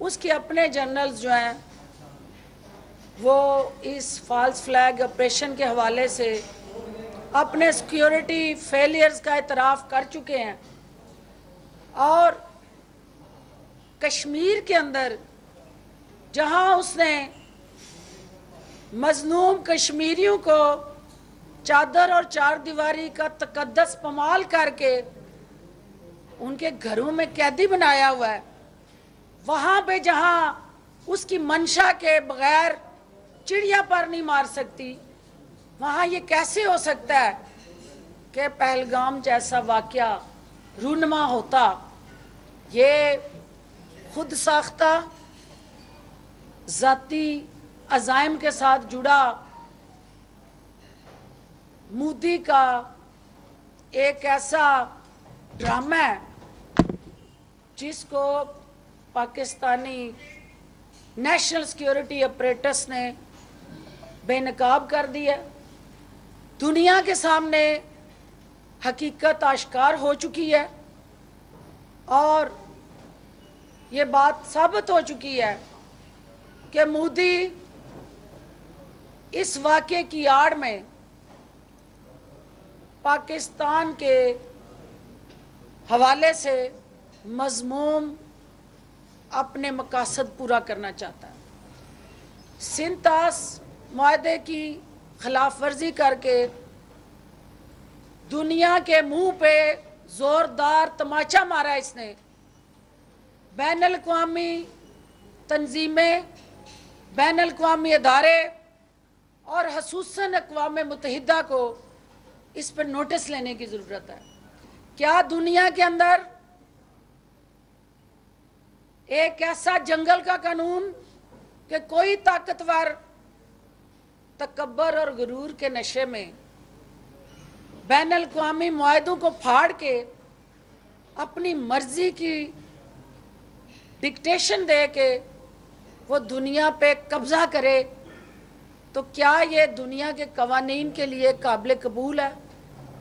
اس کے اپنے جنرلز جو ہیں وہ اس فالس فلیگ آپریشن کے حوالے سے اپنے سیکیورٹی فیلئرز کا اعتراف کر چکے ہیں، اور کشمیر کے اندر جہاں اس نے مظلوم کشمیریوں کو چادر اور چار دیواری کا تقدس پامال کر کے ان کے گھروں میں قیدی بنایا ہوا ہے، وہاں پہ جہاں اس کی منشا کے بغیر چڑیا پر نہیں مار سکتی، وہاں یہ کیسے ہو سکتا ہے کہ پہلگام جیسا واقعہ رونما ہوتا؟ یہ خود ساختہ ذاتی عزائم کے ساتھ جڑا مودی کا ایک ایسا ڈرامہ ہے جس کو پاکستانی نیشنل سیکیورٹی اپریٹس نے بے نقاب کر دیا۔ دنیا کے سامنے حقیقت آشکار ہو چکی ہے، اور یہ بات ثابت ہو چکی ہے کہ مودی اس واقعے کی آڑ میں پاکستان کے حوالے سے مذموم اپنے مقاصد پورا کرنا چاہتا ہے۔ سنتاس معاہدے کی خلاف ورزی کر کے دنیا کے منہ پہ زوردار تماچا مارا اس نے۔ بین الاقوامی تنظیمیں، بین الاقوامی ادارے اور خصوصاً اقوام متحدہ کو اس پر نوٹس لینے کی ضرورت ہے۔ کیا دنیا کے اندر ایک ایسا جنگل کا قانون کہ کوئی طاقتور تکبر اور غرور کے نشے میں بین الاقوامی معاہدوں کو پھاڑ کے اپنی مرضی کی ڈکٹیشن دے کے وہ دنیا پہ قبضہ کرے، تو کیا یہ دنیا کے قوانین کے لیے قابل قبول ہے؟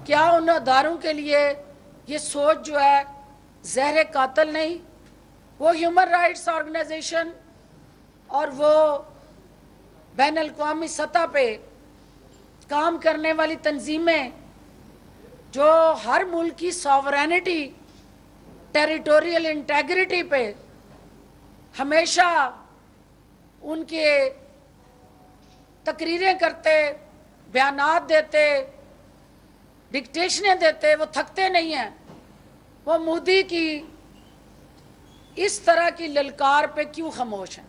کیا ان اداروں کے لیے یہ سوچ جو ہے زہر قاتل نہیں؟ وہ ہیومن رائٹس آرگنائزیشن اور وہ بین الاقوامی سطح پہ کام کرنے والی تنظیمیں جو ہر ملک کی ساورینٹی، ٹیریٹوریل انٹیگریٹی پہ ہمیشہ ان کے تقریریں کرتے، بیانات دیتے، ڈکٹیشنیں دیتے، وہ تھکتے نہیں ہیں، وہ مودی کی اس طرح کی للکار پہ کیوں خاموش ہیں؟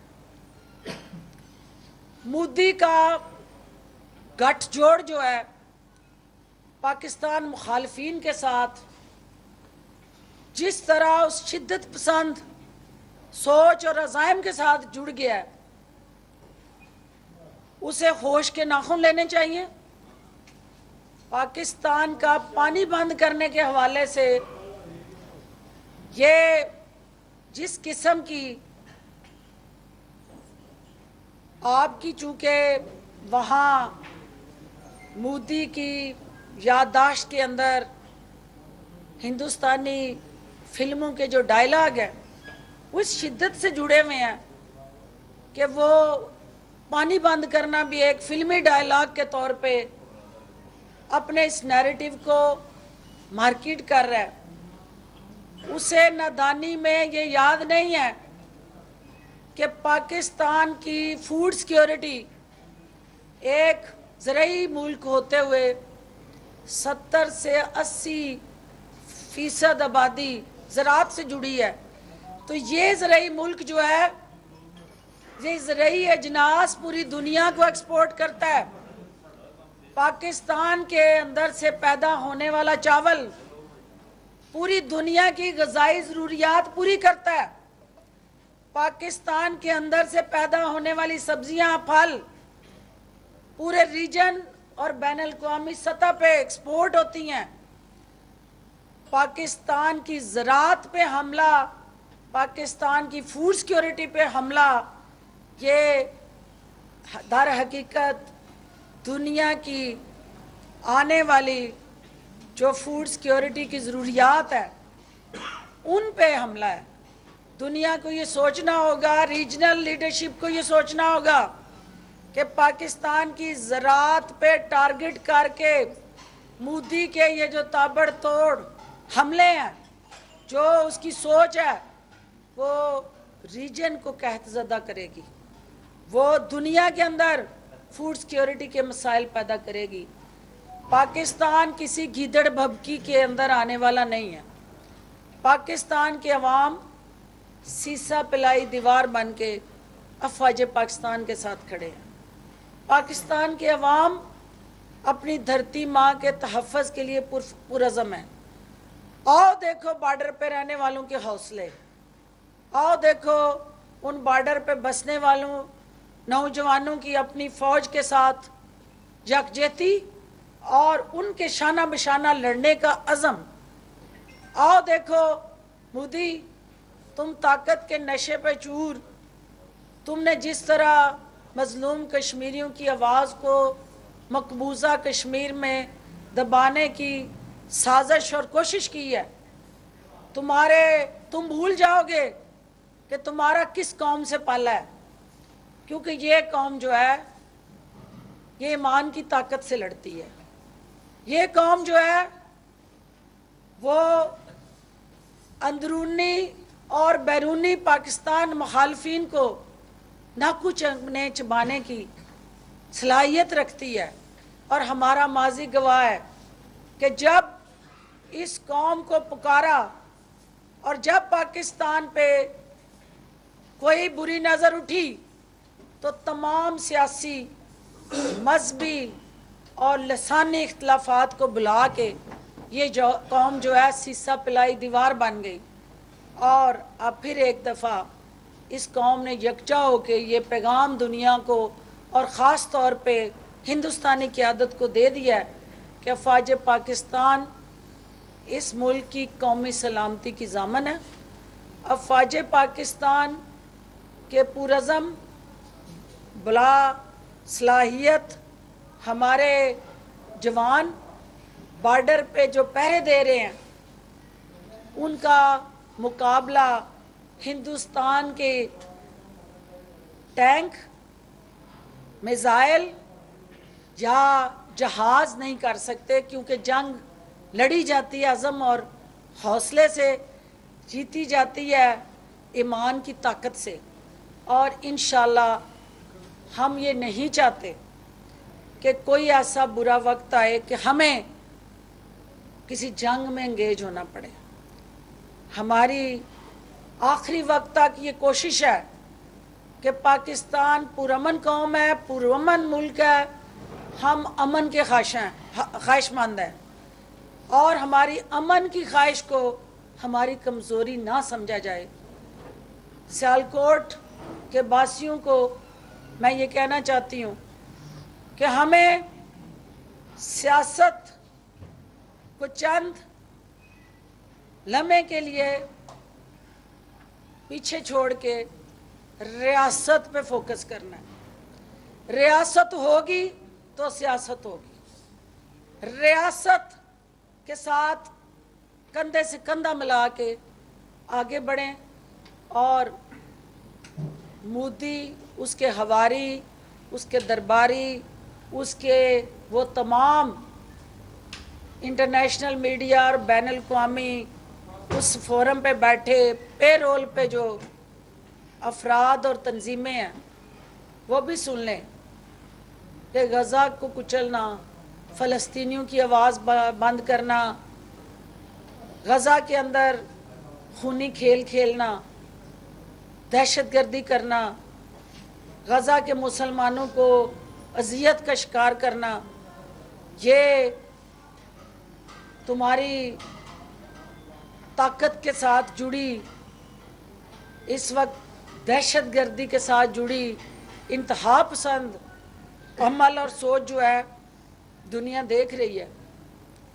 مودی کا گٹھ جوڑ جو ہے پاکستان مخالفین کے ساتھ جس طرح اس شدت پسند سوچ اور عزائم کے ساتھ جڑ گیا ہے، اسے ہوش کے ناخن لینے چاہیے۔ پاکستان کا پانی بند کرنے کے حوالے سے یہ جس قسم کی آپ کی چونکہ وہاں مودی کی یادداشت کے اندر ہندوستانی فلموں کے جو ڈائلاگ ہیں وہ اس شدت سے جڑے ہوئے ہیں کہ وہ پانی بند کرنا بھی ایک فلمی ڈائلاگ کے طور پہ اپنے اس نیریٹو کو مارکیٹ کر رہا ہے۔ اسے نادانی میں یہ یاد نہیں ہے کہ پاکستان کی فوڈ سیکیورٹی ایک زرعی ملک ہوتے ہوئے 70 سے 80% آبادی زراعت سے جڑی ہے، تو یہ زرعی ملک جو ہے یہ زرعی اجناس پوری دنیا کو ایکسپورٹ کرتا ہے۔ پاکستان کے اندر سے پیدا ہونے والا چاول پوری دنیا کی غذائی ضروریات پوری کرتا ہے۔ پاکستان کے اندر سے پیدا ہونے والی سبزیاں، پھل پورے ریجن اور بین الاقوامی سطح پہ ایکسپورٹ ہوتی ہیں۔ پاکستان کی زراعت پہ حملہ، پاکستان کی فوڈ سیکیورٹی پہ حملہ، یہ در حقیقت دنیا کی آنے والی جو فوڈ سیکیورٹی کی ضروریات ہے ان پہ حملہ ہے۔ دنیا کو یہ سوچنا ہوگا، ریجنل لیڈرشپ کو یہ سوچنا ہوگا کہ پاکستان کی زراعت پہ ٹارگٹ کر کے مودی کے یہ جو تابڑ توڑ حملے ہیں، جو اس کی سوچ ہے، وہ ریجن کو قحط زدہ کرے گی، وہ دنیا کے اندر فوڈ سیکیورٹی کے مسائل پیدا کرے گی۔ پاکستان کسی گیدڑ بھبکی کے اندر آنے والا نہیں ہے۔ پاکستان کے عوام سیسا پلائی دیوار بن کے افواج پاکستان کے ساتھ کھڑے ہیں۔ پاکستان کے عوام اپنی دھرتی ماں کے تحفظ کے لیے پرعزم ہیں۔ آؤ دیکھو بارڈر پہ رہنے والوں کے حوصلے، آؤ دیکھو ان بارڈر پہ بسنے والوں نوجوانوں کی اپنی فوج کے ساتھ یکجہتی اور ان کے شانہ بشانہ لڑنے کا عزم۔ آؤ دیکھو مودی، تم طاقت کے نشے پہ چور، تم نے جس طرح مظلوم کشمیریوں کی آواز کو مقبوضہ کشمیر میں دبانے کی سازش اور کوشش کی ہے، تم بھول جاؤ گے کہ تمہارا کس قوم سے پالا ہے، کیونکہ یہ قوم جو ہے یہ ایمان کی طاقت سے لڑتی ہے۔ یہ قوم جو ہے وہ اندرونی اور بیرونی پاکستان مخالفین کو ناکو چبانے کی صلاحیت رکھتی ہے، اور ہمارا ماضی گواہ ہے کہ جب اس قوم کو پکارا اور جب پاکستان پہ کوئی بری نظر اٹھی تو تمام سیاسی، مذہبی اور لسانی اختلافات کو بلا کے یہ قوم جو ہے سیسا پلائی دیوار بن گئی، اور اب پھر ایک دفعہ اس قوم نے یکجا ہو کے یہ پیغام دنیا کو اور خاص طور پہ ہندوستانی قیادت کو دے دیا ہے کہ افواج پاکستان اس ملک کی قومی سلامتی کی ضامن ہے۔ افواج پاکستان کے پرعزم بلا صلاحیت ہمارے جوان بارڈر پہ جو پہرے دے رہے ہیں، ان کا مقابلہ ہندوستان کے ٹینک، میزائل یا جہاز نہیں کر سکتے، کیونکہ جنگ لڑی جاتی ہے عزم اور حوصلے سے، جیتی جاتی ہے ایمان کی طاقت سے۔ اور انشاءاللہ ہم یہ نہیں چاہتے کہ کوئی ایسا برا وقت آئے کہ ہمیں کسی جنگ میں انگیج ہونا پڑے۔ ہماری آخری وقت تک یہ کوشش ہے کہ پاکستان پرامن قوم ہے، پرامن ملک ہے، ہم امن کے خواہش مند ہیں، اور ہماری امن کی خواہش کو ہماری کمزوری نہ سمجھا جائے۔ سیالکوٹ کے باسیوں کو میں یہ کہنا چاہتی ہوں کہ ہمیں سیاست کو چند لمحے کے لیے پیچھے چھوڑ کے ریاست پہ فوکس کرنا ہے۔ ریاست ہوگی تو سیاست ہوگی۔ ریاست کے ساتھ کندھے سے کندھا ملا کے آگے بڑھیں، اور مودی، اس کے ہواری، اس کے درباری، اس کے وہ تمام انٹرنیشنل میڈیا اور بین الاقوامی اس فورم پہ بیٹھے پے رول پہ جو افراد اور تنظیمیں ہیں، وہ بھی سن لیں کہ غزہ کو کچلنا، فلسطینیوں کی آواز بند کرنا، غزہ کے اندر خونی کھیل کھیلنا، دہشت گردی کرنا، غزہ کے مسلمانوں کو اذیت کا شکار کرنا، یہ تمہاری طاقت کے ساتھ جڑی، اس وقت دہشت گردی کے ساتھ جڑی انتہا پسند عمل اور سوچ جو ہے دنیا دیکھ رہی ہے،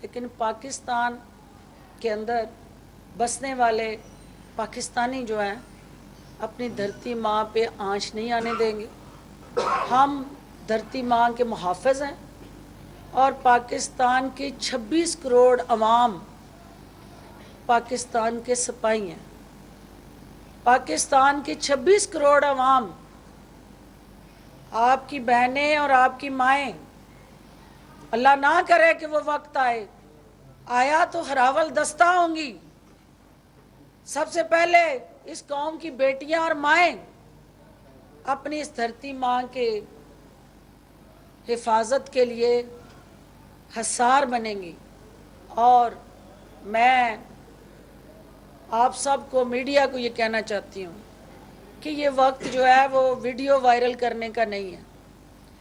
لیکن پاکستان کے اندر بسنے والے پاکستانی جو ہیں اپنی دھرتی ماں پہ آنچ نہیں آنے دیں گے۔ ہم دھرتی ماں کے محافظ ہیں، اور پاکستان کی 26 کروڑ عوام پاکستان کے سپاہی ہیں۔ پاکستان کی 26 کروڑ عوام، آپ کی بہنیں اور آپ کی مائیں، اللہ نہ کرے کہ وہ وقت آیا تو ہراول دستہ ہوں گی۔ سب سے پہلے اس قوم کی بیٹیاں اور مائیں اپنی اس دھرتی ماں کے حفاظت کے لیے حسار بنیں گی۔ اور میں آپ سب کو، میڈیا کو یہ کہنا چاہتی ہوں کہ یہ وقت جو ہے وہ ویڈیو وائرل کرنے کا نہیں ہے۔